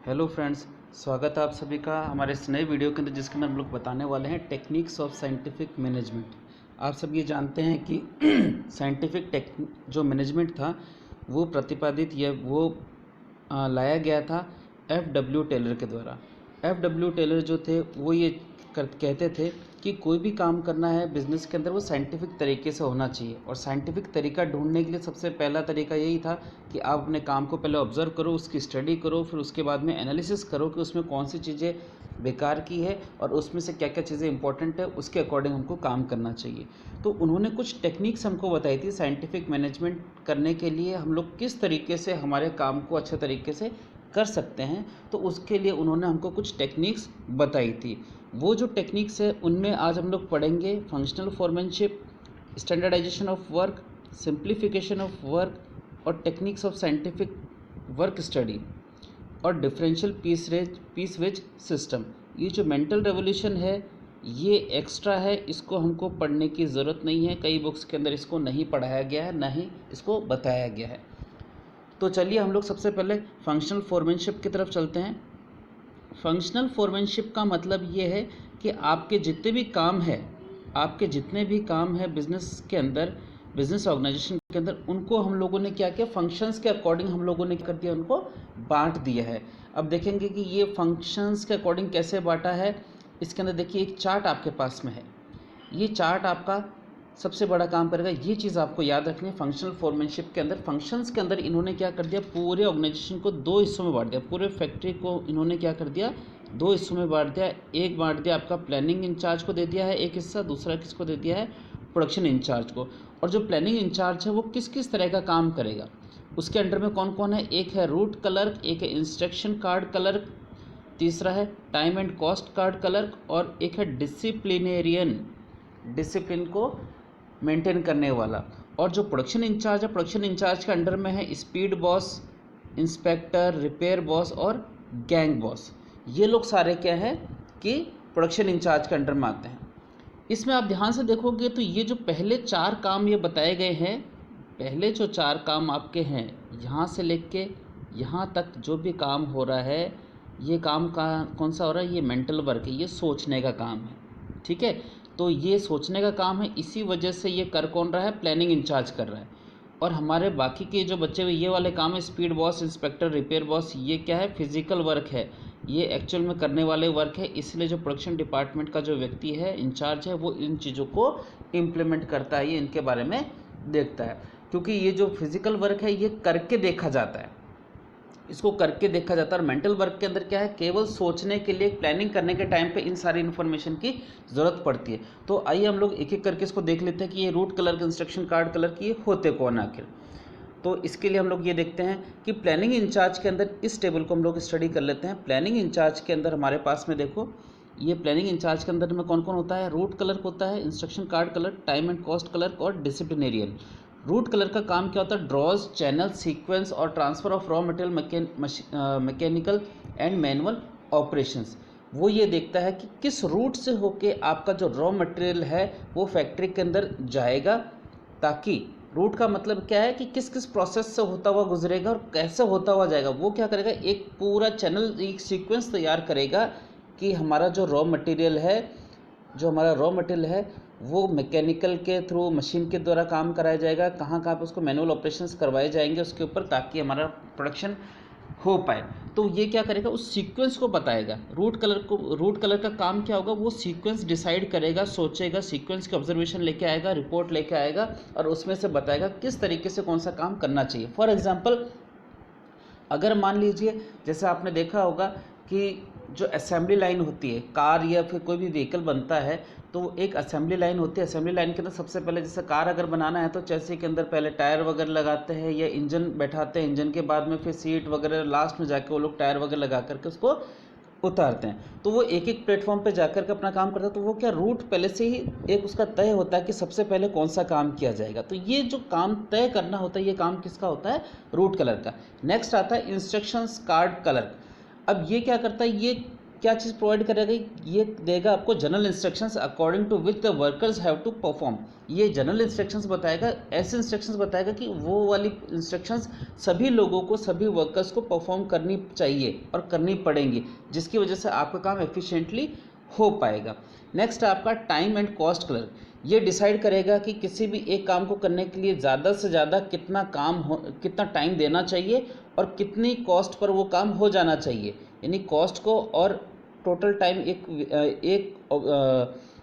Hello friends, स्वागत है आप सभी का हमारे इस नए वीडियो के अंदर, जिसके अंदर हम लोग बताने वाले हैं टेक्निक्स ऑफ साइंटिफिक मैनेजमेंट। आप सब ये जानते हैं कि साइंटिफिक टेक जो मैनेजमेंट था वो प्रतिपादित या वो लाया गया था एफ डब्ल्यू टेलर के द्वारा। एफ डब्ल्यू टेलर जो थे वो ये कहते थे कि कोई भी काम करना है बिज़नेस के अंदर वो साइंटिफिक तरीके से होना चाहिए, और साइंटिफिक तरीका ढूंढने के लिए सबसे पहला तरीका यही था कि आप अपने काम को पहले ऑब्ज़र्व करो, उसकी स्टडी करो, फिर उसके बाद में एनालिसिस करो कि उसमें कौन सी चीज़ें बेकार की है और उसमें से क्या क्या चीज़ें इंपॉर्टेंट है, उसके अकॉर्डिंग हमको काम करना चाहिए। तो उन्होंने कुछ टेक्निक्स हमको बताई थी साइंटिफिक मैनेजमेंट करने के लिए, हम लोग किस तरीके से हमारे काम को अच्छे तरीके से कर सकते हैं। तो उसके लिए उन्होंने हमको कुछ टेक्निक्स बताई थी। वो जो टेक्निक्स है उनमें आज हम लोग पढ़ेंगे functional foremanship, standardisation of work, simplification of work, और techniques of scientific work study, और डिफरेंशियल पीस वेज सिस्टम। ये जो मेंटल रेवोल्यूशन है ये एक्स्ट्रा है, इसको हमको पढ़ने की ज़रूरत नहीं है, कई बुक्स के अंदर इसको नहीं पढ़ाया गया है, ना ही इसको बताया गया है। तो चलिए हम लोग सबसे पहले फंक्शनल फोरमैनशिप की तरफ चलते हैं। फंक्शनल फोरमैनशिप का मतलब ये है कि आपके जितने भी काम है बिजनेस के अंदर, बिजनेस ऑर्गेनाइजेशन के अंदर, उनको हम लोगों ने क्या किया, फंक्शंस के अकॉर्डिंग हम लोगों ने क्या कर दिया, उनको बांट दिया है। अब देखेंगे कि ये फंक्शंस के अकॉर्डिंग कैसे बांटा है। इसके अंदर देखिए एक चार्ट आपके पास में है, ये चार्ट आपका सबसे बड़ा काम करेगा। ये चीज़ आपको याद रखनी है। फंक्शनल फोरमैनशिप के अंदर, फंक्शंस के अंदर इन्होंने क्या कर दिया, पूरे ऑर्गेनाइजेशन को दो हिस्सों में बांट दिया। पूरे फैक्ट्री को इन्होंने क्या कर दिया, दो हिस्सों में बांट दिया। एक बांट दिया आपका प्लानिंग इंचार्ज को दे दिया है एक हिस्सा, दूसरा किसको दे दिया है, प्रोडक्शन इंचार्ज को। और जो प्लानिंग इंचार्ज है वो किस किस तरह का काम करेगा, उसके अंडर में कौन कौन है, एक है रूट क्लर्क, एक है इंस्ट्रक्शन कार्ड क्लर्क, तीसरा है time and cost card clerk, और एक है डिसिप्लिनेरियन, डिसिप्लिन को मेंटेन करने वाला। और जो प्रोडक्शन इंचार्ज है, प्रोडक्शन इंचार्ज के अंडर में है speed boss, inspector, repair boss और गैंग बॉस। ये लोग सारे क्या है कि प्रोडक्शन इंचार्ज के अंडर में आते हैं। इसमें आप ध्यान से देखोगे तो ये जो पहले चार काम ये बताए गए हैं, पहले जो चार काम आपके हैं, यहाँ से लेके यहाँ तक जो भी काम हो रहा है, ये काम का कौन सा हो रहा है, ये मेंटल वर्क है, ये सोचने का काम है। ठीक है, तो ये सोचने का काम है, इसी वजह से ये कर कौन रहा है, प्लानिंग इंचार्ज कर रहा है। और हमारे बाकी के जो बच्चे हुए ये वाले काम है, speed boss, inspector, repair boss, ये क्या है, फिजिकल वर्क है, ये एक्चुअल में करने वाले वर्क है। इसलिए जो प्रोडक्शन डिपार्टमेंट का जो व्यक्ति है, इंचार्ज है, वो इन चीज़ों को इम्प्लीमेंट करता है, ये इनके बारे में देखता है। क्योंकि ये जो फिजिकल वर्क है ये करके देखा जाता है, इसको करके देखा जाता है। और मेंटल वर्क के अंदर क्या है, केवल सोचने के लिए, प्लानिंग करने के टाइम पे इन सारी इन्फॉर्मेशन की ज़रूरत पड़ती है। तो आइए हम लोग एक एक करके इसको देख लेते हैं कि ये रूट कलर के, इंस्ट्रक्शन कार्ड कलर की, ये होते कौन आखिर। तो इसके लिए हम लोग ये देखते हैं कि प्लानिंग इंचार्ज के अंदर, इस टेबल को हम लोग स्टडी कर लेते हैं। प्लानिंग इंचार्ज के अंदर हमारे पास में देखो, ये प्लानिंग इंचार्ज के अंदर में कौन कौन होता है, रूट क्लर्क होता है, instruction card clerk, time and cost clerk और डिसिप्लिनेरियन। रूट क्लर्क का काम क्या होता है, ड्रॉज, चैनल, सीक्वेंस और transfer of raw material, mechanical and manual operations. वो ये देखता है कि किस रूट से होके आपका जो रॉ मटेरियल है वो फैक्ट्री के अंदर जाएगा, ताकि रूट का मतलब क्या है कि किस किस प्रोसेस से होता हुआ गुजरेगा और कैसे होता हुआ जाएगा। वो क्या करेगा, एक पूरा चैनल, एक सीक्वेंस तैयार करेगा कि हमारा जो रॉ मटेरियल है, जो हमारा रॉ मटेरियल है वो मैकेनिकल के थ्रू, मशीन के द्वारा काम कराया जाएगा, कहाँ कहाँ पे उसको मैनुअल ऑपरेशंस करवाए जाएंगे उसके ऊपर, ताकि हमारा प्रोडक्शन हो पाए। तो ये क्या करेगा, उस सीक्वेंस को बताएगा। रूट कलर का काम क्या होगा, वो सीक्वेंस डिसाइड करेगा, सोचेगा, सीक्वेंस की ऑब्जर्वेशन लेके आएगा, रिपोर्ट लेके आएगा, और उसमें से बताएगा किस तरीके से कौन सा काम करना चाहिए। फॉर एग्जाम्पल, अगर मान लीजिए, जैसे आपने देखा होगा कि जो असेंबली लाइन होती है, कार या फिर कोई भी व्हीकल बनता है, तो एक असेंबली लाइन होती है। असेंबली लाइन के अंदर सबसे पहले, जैसे कार अगर बनाना है तो चैसी के अंदर पहले टायर वगैरह लगाते हैं या इंजन बैठाते हैं, इंजन के बाद में फिर सीट वगैरह, लास्ट में जाके वो लोग टायर वगैरह लगा करके उसको उतारते हैं। तो वो एक एक प्लेटफॉर्म पे जाकर के अपना काम करता है। तो वो क्या, रूट पहले से ही एक उसका तय होता है कि सबसे पहले कौन सा काम किया जाएगा। तो ये जो काम तय करना होता है, ये काम किसका होता है, रूट कलर का। नेक्स्ट आता है इंस्ट्रक्शंस कार्ड कलर। अब ये क्या करता है, ये क्या चीज़ प्रोवाइड करेगा, ये देगा आपको general instructions according to which the workers have to perform. ये जनरल इंस्ट्रक्शंस बताएगा, ऐसे इंस्ट्रक्शंस बताएगा कि वो वाली इंस्ट्रक्शंस सभी लोगों को, सभी वर्कर्स को परफॉर्म करनी चाहिए और करनी पड़ेंगी, जिसकी वजह से आपका काम एफिशिएंटली हो पाएगा। नेक्स्ट आपका टाइम एंड कॉस्ट क्लर्क, ये डिसाइड करेगा कि किसी भी एक काम को करने के लिए ज़्यादा से ज़्यादा कितना टाइम देना चाहिए और कितनी कॉस्ट पर वो काम हो जाना चाहिए, यानी कॉस्ट को और टोटल टाइम एक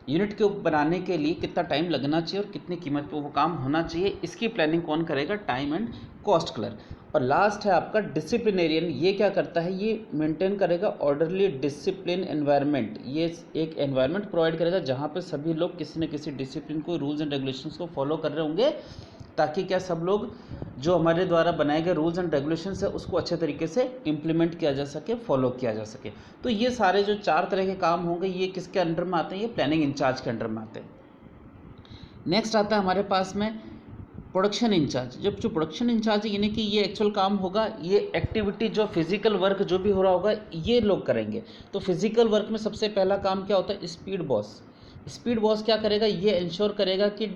यूनिट के बनाने के लिए कितना टाइम लगना चाहिए और कितनी कीमत पर वो काम होना चाहिए, इसकी प्लानिंग कौन करेगा, टाइम एंड कॉस्ट क्लर्क। और लास्ट है आपका डिसिप्लिनेरियन, ये क्या करता है, ये मेंटेन करेगा ऑर्डरली डिसिप्लिन एनवायरनमेंट, ये एक एनवायरनमेंट प्रोवाइड करेगा जहाँ पे सभी लोग किसी न किसी डिसिप्लिन को, रूल्स एंड रेगुलेशंस को फॉलो कर रहे होंगे, ताकि क्या सब लोग जो हमारे द्वारा बनाए गए रूल्स एंड रेगुलेशंस है उसको अच्छे तरीके से इम्प्लीमेंट किया जा सके, फॉलो किया जा सके। तो ये सारे जो 4 तरह के काम होंगे ये किसके अंडर में आते हैं, ये प्लानिंग इंचार्ज के अंडर में आते हैं। नेक्स्ट आता है हमारे पास में प्रोडक्शन इंचार्ज। जब जो प्रोडक्शन इंचार्ज है, यानी कि ये एक्चुअल काम होगा, ये एक्टिविटी जो फिजिकल वर्क जो भी हो रहा होगा ये लोग करेंगे। तो फिजिकल वर्क में सबसे पहला काम क्या होता है, स्पीड बॉस। स्पीड बॉस क्या करेगा, ये इंश्योर करेगा कि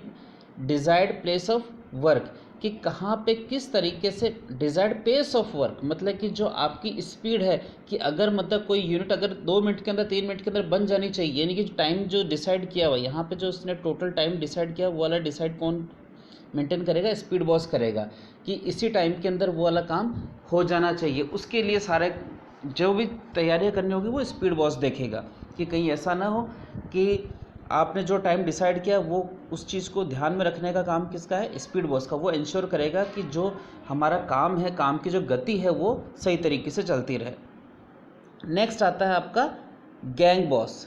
डिजायर्ड प्लेस ऑफ वर्क, कि कहाँ पे किस तरीके से डिजायर्ड पेस ऑफ वर्क, मतलब कि जो आपकी स्पीड है, कि अगर मतलब कोई यूनिट अगर 2 मिनट के अंदर 3 मिनट के अंदर बन जानी चाहिए, यानी कि टाइम जो डिसाइड किया हुआ, यहाँ पे जो उसने टोटल टाइम डिसाइड किया वो वाला डिसाइड कौन मेंटेन करेगा, स्पीड बॉस करेगा, कि इसी टाइम के अंदर वो वाला काम हो जाना चाहिए। उसके लिए सारे जो भी तैयारियां करनी होगी वो स्पीड बॉस देखेगा, कि कहीं ऐसा ना हो कि आपने जो टाइम डिसाइड किया वो उस चीज़ को ध्यान में रखने का काम किसका है, स्पीड बॉस का। वो इंश्योर करेगा कि जो हमारा काम है, काम की जो गति है वो सही तरीके से चलती रहे। नेक्स्ट आता है आपका गैंग बॉस।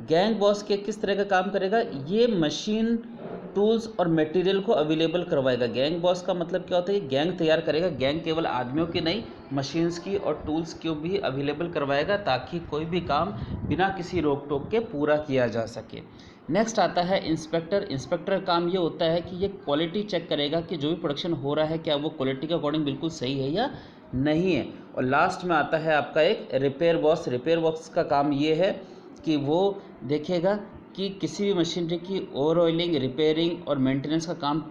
गैंग बॉस के किस तरह का काम करेगा, ये मशीन, टूल्स और मटेरियल को अवेलेबल करवाएगा। गैंग बॉस का मतलब क्या होता है, गैंग तैयार करेगा। गैंग केवल आदमियों की नहीं, मशीन्स की और टूल्स की भी अवेलेबल करवाएगा, ताकि कोई भी काम बिना किसी रोक टोक के पूरा किया जा सके। नेक्स्ट आता है इंस्पेक्टर। इंस्पेक्टर का काम ये होता है कि ये क्वालिटी चेक करेगा कि जो भी प्रोडक्शन हो रहा है क्या वो क्वालिटी के अकॉर्डिंग बिल्कुल सही है या नहीं है। और लास्ट में आता है आपका एक रिपेयर बॉस। रिपेयर बॉस का काम ये है कि वो देखेगा कि किसी भी मशीनरी की ओवर ऑयलिंग, रिपेयरिंग और मेंटेनेंस का काम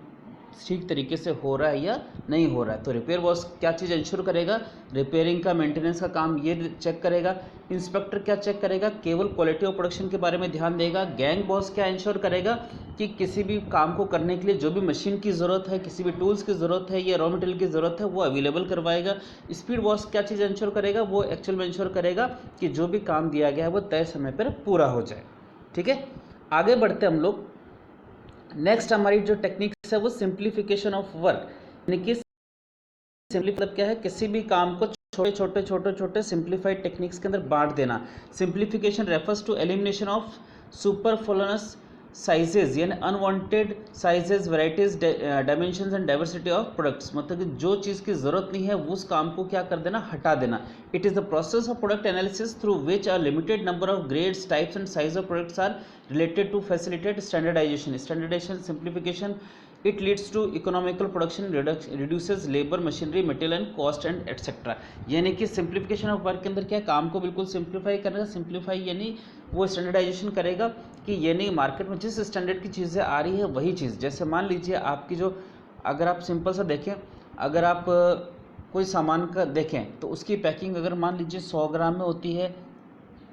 ठीक तरीके से हो रहा है या नहीं हो रहा है। तो रिपेयर बॉस क्या चीज़ इंश्योर करेगा, रिपेयरिंग का, मेंटेनेंस का काम ये चेक करेगा। इंस्पेक्टर क्या चेक करेगा, केवल क्वालिटी ऑफ प्रोडक्शन के बारे में ध्यान देगा। गैंग बॉस क्या इंश्योर करेगा कि किसी भी काम को करने के लिए जो भी मशीन की ज़रूरत है, किसी भी टूल्स की ज़रूरत है या रॉ मटेरियल की ज़रूरत है वो अवेलेबल करवाएगा। स्पीड बॉस क्या चीज़ इंश्योर करेगा, वो एक्चुअल में इंश्योर करेगा कि जो भी काम दिया गया है वो तय समय पर पूरा हो जाए। ठीक है, आगे बढ़ते हम लोग। नेक्स्ट हमारी जो टेक्निक्स है वो सिंप्लीफिकेशन ऑफ वर्क, यानी कि मतलब क्या है, किसी भी काम को छोटे सिंप्लीफाइड टेक्निक्स के अंदर बांट देना। Simplification refers to elimination of superfluous sizes, यानी unwanted sizes, varieties, dimensions and diversity of products, मतलब कि जो चीज़ की ज़रूरत नहीं है उस काम को क्या कर देना, हटा देना। It is the process of product analysis through which a limited number of grades, types and size of products are related to facilitate standardization. Simplification, it leads to economical production, reduces labor, machinery, material and cost and etc. यानी कि simplification of work के अंदर क्या है, काम को बिल्कुल simplify करेगा। सिंप्लीफाई यानी वो स्टैंडर्डाइजेशन करेगा कि यानी मार्केट में जिस स्टैंडर्ड की चीज़ें आ रही है वही चीज़, जैसे मान लीजिए आपकी जो, अगर आप सिंपल सा देखें, अगर आप कोई सामान का देखें तो उसकी पैकिंग अगर मान लीजिए 100 ग्राम में होती है,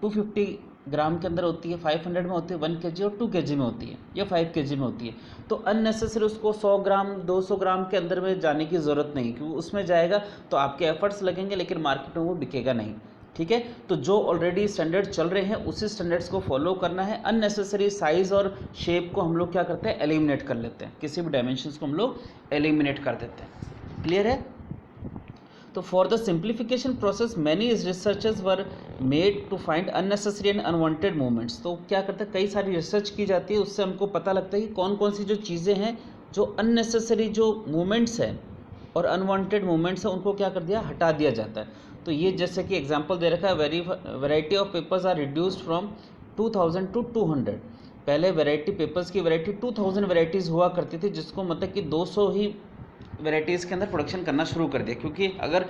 250 ग्राम के अंदर होती है, 500 में होती है, 1 kg और 2 kg में होती है या 5 kg में होती है, तो अननेसेसरी उसको 100 ग्राम 200 ग्राम के अंदर में जाने की ज़रूरत नहीं, क्योंकि उसमें जाएगा तो आपके एफर्ट्स लगेंगे लेकिन मार्केट में वो बिकेगा नहीं। ठीक है, तो जो ऑलरेडी स्टैंडर्ड चल रहे हैं उसी स्टैंडर्ड्स को फॉलो करना है। अननेसेसरी साइज़ और शेप को हम लोग क्या करते हैं, एलिमिनेट कर लेते हैं, किसी भी डायमेंशंस को हम लोग एलिमिनेट कर देते हैं। क्लियर है। तो for the simplification process many researches were made to find unnecessary and unwanted movements. तो क्या करते हैं, कई सारी रिसर्च की जाती है, उससे हमको पता लगता है कि कौन कौन सी जो चीज़ें हैं, जो अननेसेसरी जो मूवमेंट्स हैं और अनवांटेड मूवमेंट्स हैं, उनको क्या कर दिया, हटा दिया जाता है। तो ये जैसे कि एग्जांपल दे रखा है, variety of papers are reduced from 2000 to 200। पहले वैरायटी पेपर्स की वैरायटी 2000 वैरायटीज़ हुआ करती थी, जिसको मतलब कि 200 ही वैरायटीज़ के अंदर प्रोडक्शन करना शुरू कर दिया, क्योंकि अगर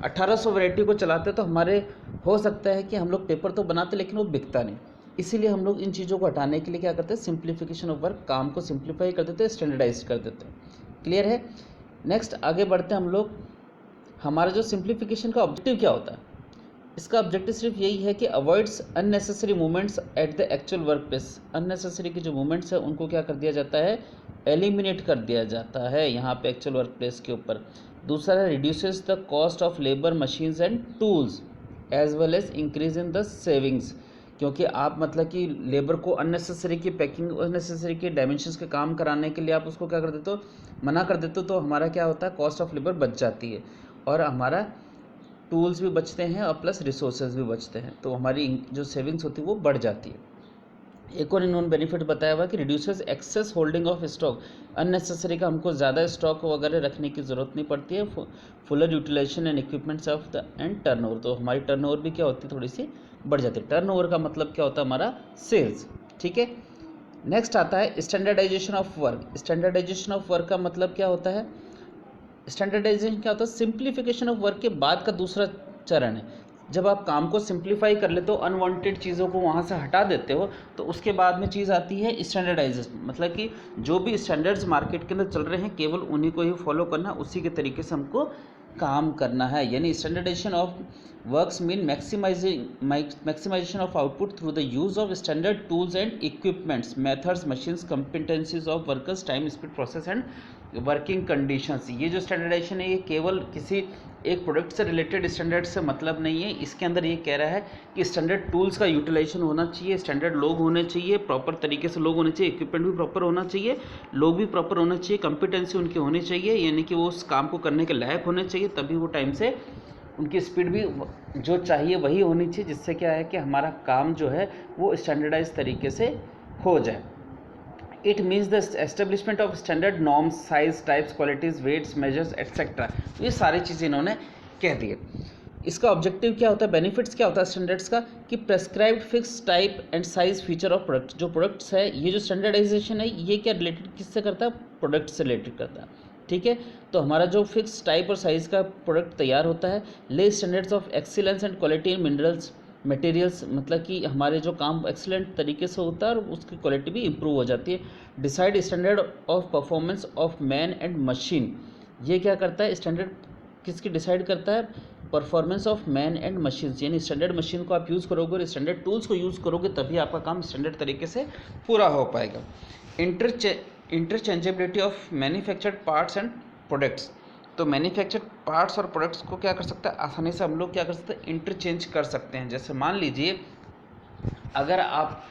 1800 वैरायटी को चलाते तो हमारे हो सकता है कि हम लोग पेपर तो बनाते लेकिन वो बिकता नहीं। इसीलिए हम लोग इन चीज़ों को हटाने के लिए क्या करते हैं, सिंप्लीफिकेशन ऑफ वर्क, काम को सिंप्लीफाई कर देते हैं, स्टैंडर्डाइज कर देते हैं। क्लियर है। नेक्स्ट आगे बढ़ते हैं हम लोग। हमारा जो सिंप्लीफिकेशन का ऑब्जेक्टिव क्या होता है, इसका ऑब्जेक्टिव सिर्फ यही है कि avoids unnecessary movements at the actual work place. Unnecessary के जो मूवमेंट्स है उनको क्या कर दिया जाता है, एलिमिनेट कर दिया जाता है यहाँ पे एक्चुअल वर्क प्लेस के ऊपर। दूसरा है reduces the cost of labour, machines and tools as well as increase in the savings. क्योंकि आप मतलब कि लेबर को अननेसेसरी की पैकिंग, अननेसेसरी के डायमेंशंस के काम कराने के लिए आप उसको क्या कर देते हो, मना कर देते हो, तो हमारा क्या होता है, कॉस्ट ऑफ लेबर बच जाती है और हमारा टूल्स भी बचते हैं और प्लस रिसोर्सेज भी बचते हैं, तो हमारी जो सेविंग्स होती है वो बढ़ जाती है। एक और इन्होंने बेनिफिट बताया हुआ कि reduces excess holding of stock. Unnecessary का हमको ज़्यादा स्टॉक वगैरह रखने की ज़रूरत नहीं पड़ती है। Fuller utilisation and equipments of the and turnover, तो हमारी टर्नओवर भी क्या होती है, थोड़ी सी बढ़ जाती है। टर्नओवर का मतलब क्या होता है, हमारा सेल्स। ठीक है। नेक्स्ट आता है standardisation of work. Standardisation of work का मतलब क्या होता है, स्टैंडर्डाइजेशन क्या होता है, सिंप्लीफिकेशन ऑफ वर्क के बाद का दूसरा चरण है। जब आप काम को सिंप्लीफाई कर लेते हो, अनवांटेड चीज़ों को वहाँ से हटा देते हो, तो उसके बाद में चीज़ आती है स्टैंडर्डाइजेशन। मतलब कि जो भी स्टैंडर्ड्स मार्केट के अंदर चल रहे हैं केवल उन्हीं को ही फॉलो करना, उसी के तरीके से हमको काम करना है। यानी standardisation of works mean maximisation of output through the use of standard tools and equipments, methods, machines, competencies of workers, time, speed, process and working conditions. ये जो स्टैंडर्डाइजेशन है ये केवल किसी एक प्रोडक्ट से रिलेटेड स्टैंडर्ड से मतलब नहीं है। इसके अंदर ये कह रहा है कि स्टैंडर्ड टूल्स का यूटिलाइजेशन होना चाहिए, स्टैंडर्ड लोग होने चाहिए, प्रॉपर तरीके से लोग होने चाहिए, इक्विपमेंट भी प्रॉपर होना चाहिए, लोग भी प्रॉपर होने चाहिए, कंपिटेंसी उनकी होनी चाहिए, यानी कि वो उस काम को करने के लायक होने चाहिए, तभी वो टाइम से, उनकी स्पीड भी जो चाहिए वही होनी चाहिए, जिससे क्या है कि हमारा काम जो है वो स्टैंडर्डाइज तरीके से हो जाए। It means the establishment of standard norms, size, types, qualities, weights, measures etcetera. ये सारी चीज़ें इन्होंने कह दी है। इसका ऑब्जेक्टिव क्या होता है, बेनिफिट्स क्या होता है स्टैंडर्ड्स का, कि prescribed fix type and size feature of product. जो प्रोडक्ट्स है, ये जो स्टैंडर्डाइजेशन है ये क्या रिलेटेड किससे करता है, प्रोडक्ट से रिलेटेड करता है। ठीक है। तो हमारा जो फिक्स टाइप और साइज़ का प्रोडक्ट तैयार होता है, ले standards of excellence and quality in minerals materials, मतलब कि हमारे जो काम एक्सीलेंट तरीके से होता है और उसकी क्वालिटी भी इंप्रूव हो जाती है। Decide standard of performance of man and machine. ये क्या करता है, स्टैंडर्ड किसकी डिसाइड करता है, performance of man and machines. यानी स्टैंडर्ड मशीन को आप यूज़ करोगे और स्टैंडर्ड टूल्स को यूज़ करोगे तभी आपका काम स्टैंडर्ड तरीके से पूरा हो पाएगा। Interchangeability of manufactured parts and products. तो मैन्युफैक्चर्ड पार्ट्स और प्रोडक्ट्स को क्या कर सकते हैं, आसानी से हम लोग क्या कर सकते हैं, इंटरचेंज कर सकते हैं। जैसे मान लीजिए अगर आप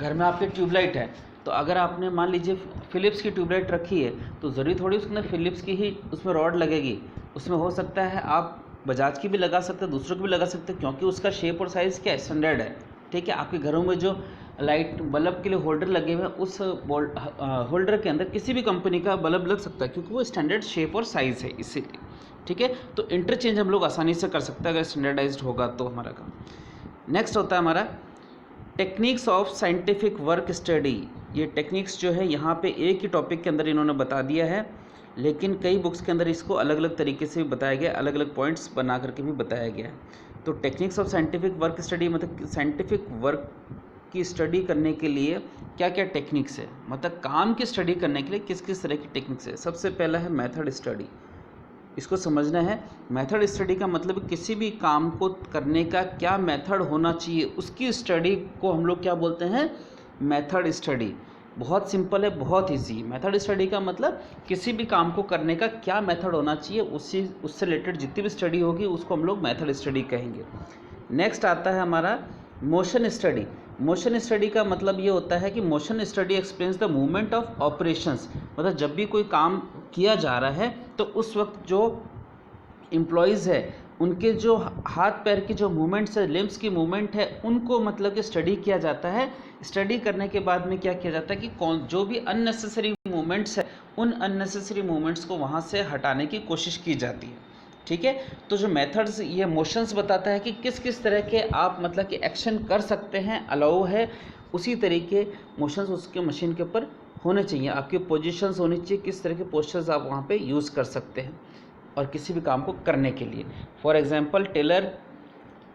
घर में आपके ट्यूबलाइट है, तो अगर आपने मान लीजिए फ़िलिप्स की ट्यूबलाइट रखी है, तो ज़रूरी थोड़ी उसके अंदर फ़िलिप्स की ही उसमें रॉड लगेगी। उसमें हो सकता है आप बजाज की भी लगा सकते हैं, दूसरों की भी लगा सकते हैं, क्योंकि उसका शेप और साइज़ क्या है, स्टैंडर्ड है। ठीक है। आपके घरों में जो लाइट बल्ब के लिए होल्डर लगे हुए हैं, उस होल्डर के अंदर किसी भी कंपनी का बल्ब लग सकता है, क्योंकि वो स्टैंडर्ड शेप और साइज़ है, इसीलिए। ठीक है। तो इंटरचेंज हम लोग आसानी से कर सकते हैं अगर स्टैंडर्डाइज्ड होगा तो हमारा काम। नेक्स्ट होता है हमारा techniques of scientific work study. ये टेक्निक्स जो है यहाँ पे एक ही टॉपिक के अंदर इन्होंने बता दिया है, लेकिन कई बुक्स के अंदर इसको अलग अलग तरीके से बताया गया, अलग अलग पॉइंट्स बना करके भी बताया गया है। तो techniques of scientific work study मतलब साइंटिफिक वर्क की स्टडी करने के लिए क्या क्या टेक्निक्स है, मतलब काम की स्टडी करने के लिए किस किस तरह की टेक्निक्स है। सबसे पहला है मेथड स्टडी। इसको समझना है। मेथड स्टडी का मतलब किसी भी काम को करने का क्या मेथड होना चाहिए, उसकी स्टडी को हम लोग क्या बोलते हैं, मेथड स्टडी। बहुत सिंपल है, बहुत ईजी। मेथड स्टडी का मतलब किसी भी काम को करने का क्या मेथड होना चाहिए, उससे रिलेटेड जितनी भी स्टडी होगी उसको हम लोग मेथड स्टडी कहेंगे। नेक्स्ट आता है हमारा मोशन स्टडी। मोशन स्टडी का मतलब ये होता है कि motion study explains the movement of operations. मतलब जब भी कोई काम किया जा रहा है तो उस वक्त जो एम्प्लॉयज़ है उनके जो हाथ पैर की जो मूवमेंट्स है, लिम्स की मूवमेंट है, उनको मतलब कि स्टडी किया जाता है। स्टडी करने के बाद में क्या किया जाता है कि जो भी अननेसेसरी मूवमेंट्स है उन अननेसेसरी मूवमेंट्स को वहाँ से हटाने की कोशिश की जाती है। ठीक है। तो जो मेथड्स, ये मोशंस बताता है कि किस किस तरह के आप मतलब कि एक्शन कर सकते हैं, अलाउ है, उसी तरीके मोशंस उसके मशीन के ऊपर होने चाहिए, आपकी पोजीशंस होनी चाहिए, किस तरह के पोस्चर्स आप वहाँ पे यूज़ कर सकते हैं और किसी भी काम को करने के लिए। For example, Taylor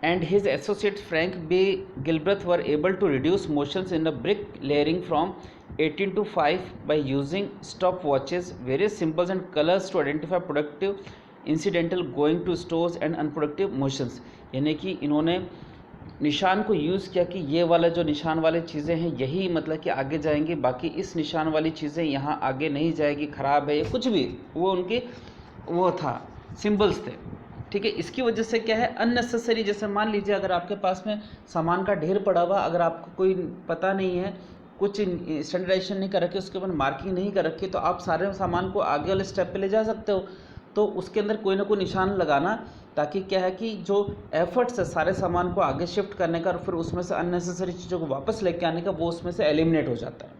and his associate Frank B. Gilbreth were able to reduce motions in the brick layering from 18 to 5 by using stopwatches, various symbols and colors to identify productive, incidental, going to stores and unproductive motions। यानी कि इन्होंने निशान को use किया कि ये वाला जो निशान वाली चीज़ें हैं यही मतलब कि आगे जाएंगी, बाकी इस निशान वाली चीज़ें यहाँ आगे नहीं जाएगी, ख़राब है, कुछ भी, वो उनके वो था, सिंबल्स थे। ठीक है, इसकी वजह से क्या है, अननेसेसरी, जैसे मान लीजिए अगर आपके पास में सामान का ढेर पड़ा हुआ, अगर आपको कोई पता नहीं है, कुछ स्टैंडर्डाइजेशन नहीं कर रखी, उसके ऊपर मार्किंग नहीं कर रखी, तो आप सारे सामान को आगे वाले स्टेप पे ले जा सकते हो। तो उसके अंदर कोई ना कोई निशान लगाना, ताकि क्या है कि जो एफर्ट्स है सारे सामान को आगे शिफ्ट करने का और फिर उसमें से अननेसेसरी चीज़ों को वापस लेके आने का, वो उसमें से एलिमिनेट हो जाता है।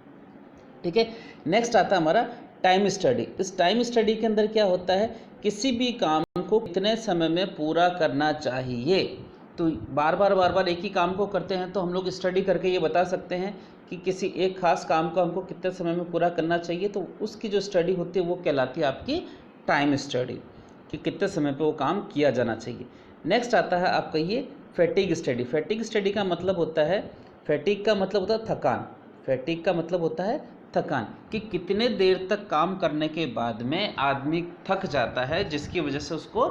ठीक है, नेक्स्ट आता है हमारा टाइम स्टडी। इस टाइम स्टडी के अंदर क्या होता है, किसी भी काम को कितने समय में पूरा करना चाहिए। तो बार बार एक ही काम को करते हैं तो हम लोग स्टडी करके ये बता सकते हैं कि किसी एक खास काम को हमको कितने समय में पूरा करना चाहिए, तो उसकी जो स्टडी होती है वो कहलाती है आपकी टाइम स्टडी, कि कितने समय पे वो काम किया जाना चाहिए। नेक्स्ट आता है आपका ये फैटिग स्टडी। फैटिग स्टडी का मतलब होता है, फैटिग का मतलब होता है थकान, फैटिग का मतलब होता है थकान, कि कितने देर तक काम करने के बाद में आदमी थक जाता है, जिसकी वजह से उसको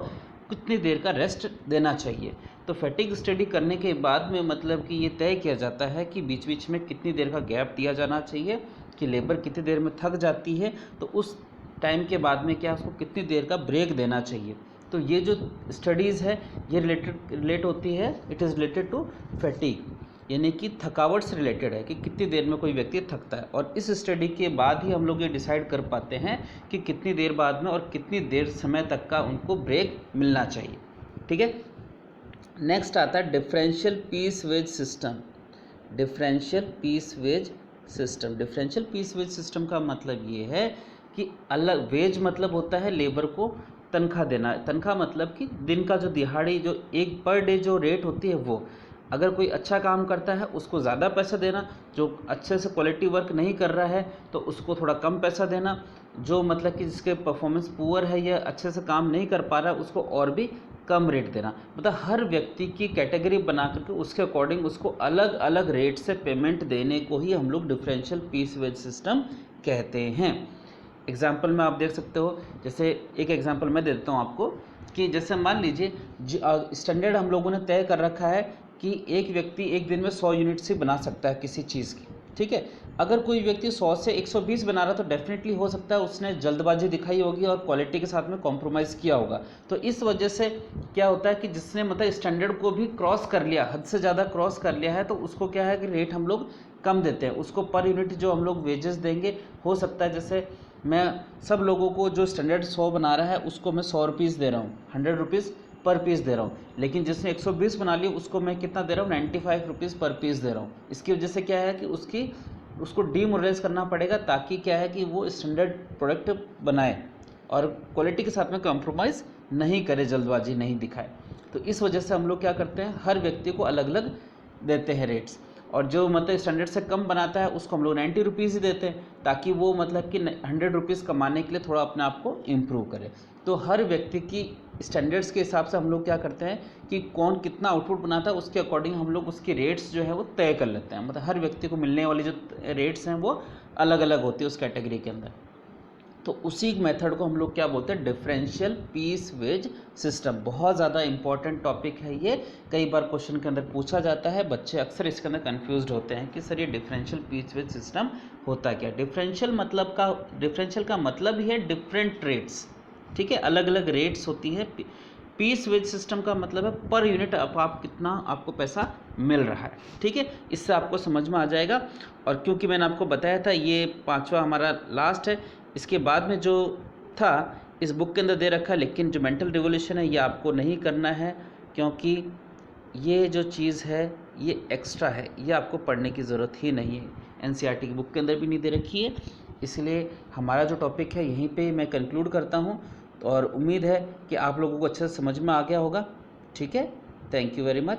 कितनी देर का रेस्ट देना चाहिए। तो फैटिग स्टडी करने के बाद में मतलब कि ये तय किया जाता है कि बीच बीच में कितनी देर का गैप दिया जाना चाहिए, कि लेबर कितनी देर में थक जाती है तो उस टाइम के बाद में क्या उसको कितनी देर का ब्रेक देना चाहिए। तो ये जो स्टडीज़ है ये रिलेट होती है, it is related to fatigue, यानी कि थकावट से रिलेटेड है कि कितनी देर में कोई व्यक्ति थकता है। और इस स्टडी के बाद ही हम लोग ये डिसाइड कर पाते हैं कि कितनी देर बाद में और कितनी देर समय तक का उनको ब्रेक मिलना चाहिए। ठीक है, नेक्स्ट आता है differential piece wage system. Differential piece wage system, differential piece wage system का मतलब ये है कि अलग, वेज मतलब होता है लेबर को तनख्वाह देना, तनख्वाह मतलब कि दिन का जो दिहाड़ी, जो एक पर डे जो रेट होती है वो, अगर कोई अच्छा काम करता है उसको ज़्यादा पैसा देना, जो अच्छे से क्वालिटी वर्क नहीं कर रहा है तो उसको थोड़ा कम पैसा देना, जो मतलब कि जिसके परफॉर्मेंस पुअर है या अच्छे से काम नहीं कर पा रहा है उसको और भी कम रेट देना। मतलब हर व्यक्ति की कैटेगरी बना करके उसके अकॉर्डिंग उसको अलग अलग रेट से पेमेंट देने को ही हम लोग डिफरेंशियल पीस वेज सिस्टम कहते हैं। एग्जाम्पल में आप देख सकते हो, जैसे एक एग्जाम्पल मैं देता हूँ आपको, कि जैसे मान लीजिए स्टैंडर्ड हम लोगों ने तय कर रखा है कि एक व्यक्ति एक दिन में 100 यूनिट्स ही बना सकता है किसी चीज़ की। ठीक है, अगर कोई व्यक्ति 100 से 120 बना रहा तो डेफिनेटली हो सकता है उसने जल्दबाजी दिखाई होगी और क्वालिटी के साथ में कॉम्प्रोमाइज़ किया होगा। तो इस वजह से क्या होता है कि जिसने मतलब स्टैंडर्ड को भी क्रॉस कर लिया, हद से ज़्यादा क्रॉस कर लिया है, तो उसको क्या है कि रेट हम लोग कम देते हैं। उसको पर यूनिट जो हम लोग वेजेस देंगे, हो सकता है जैसे मैं सब लोगों को जो स्टैंडर्ड 100 बना रहा है उसको मैं 100 रुपीज़ दे रहा हूँ, 100 रुपीज़ पर पीस दे रहा हूँ, लेकिन जिसने 120 बना ली उसको मैं कितना दे रहा हूँ, 95 रुपीज़ पर पीस दे रहा हूँ। इसकी वजह से क्या है कि उसको डीमोरलाइज करना पड़ेगा, ताकि क्या है कि वो स्टैंडर्ड प्रोडक्ट बनाए और क्वालिटी के साथ में कॉम्प्रोमाइज़ नहीं करे, जल्दबाजी नहीं दिखाए। तो इस वजह से हम लोग क्या करते हैं, हर व्यक्ति को अलग अलग देते हैं रेट्स, और जो मतलब स्टैंडर्ड से कम बनाता है उसको हम लोग 90 रुपीज़ ही देते हैं, ताकि वो मतलब कि 100 रुपीज़ कमाने के लिए थोड़ा अपने आप को इम्प्रूव करे। तो हर व्यक्ति की स्टैंडर्ड्स के हिसाब से हम लोग क्या करते हैं कि कौन कितना आउटपुट बनाता है उसके अकॉर्डिंग हम लोग उसके रेट्स जो है वो तय कर लेते हैं। मतलब हर व्यक्ति को मिलने वाली जो रेट्स हैं वो अलग अलग होती है उस कैटेगरी के अंदर। तो उसी मेथड को हम लोग क्या बोलते हैं, डिफरेंशियल पीस वेज सिस्टम। बहुत ज़्यादा इंपॉर्टेंट टॉपिक है ये, कई बार क्वेश्चन के अंदर पूछा जाता है, बच्चे अक्सर इसके अंदर कंफ्यूज्ड होते हैं कि सर ये डिफरेंशियल पीस वेज सिस्टम होता क्या। डिफरेंशियल का मतलब ही है डिफरेंट रेट्स। ठीक है, अलग अलग रेट्स होती है। पीस वेज सिस्टम का मतलब है पर यूनिट आप कितना आपको पैसा मिल रहा है। ठीक है, इससे आपको समझ में आ जाएगा। और क्योंकि मैंने आपको बताया था ये 5वां हमारा लास्ट है, इसके बाद में जो था इस बुक के अंदर दे रखा है, लेकिन जो मेंटल रिवोल्यूशन है ये आपको नहीं करना है, क्योंकि ये जो चीज़ है ये एक्स्ट्रा है, ये आपको पढ़ने की ज़रूरत ही नहीं है, एनसीईआरटी की बुक के अंदर भी नहीं दे रखी है। इसलिए हमारा जो टॉपिक है यहीं पे मैं कंक्लूड करता हूँ, और उम्मीद है कि आप लोगों को अच्छे से समझ में आ गया होगा। ठीक है, थैंक यू वेरी मच।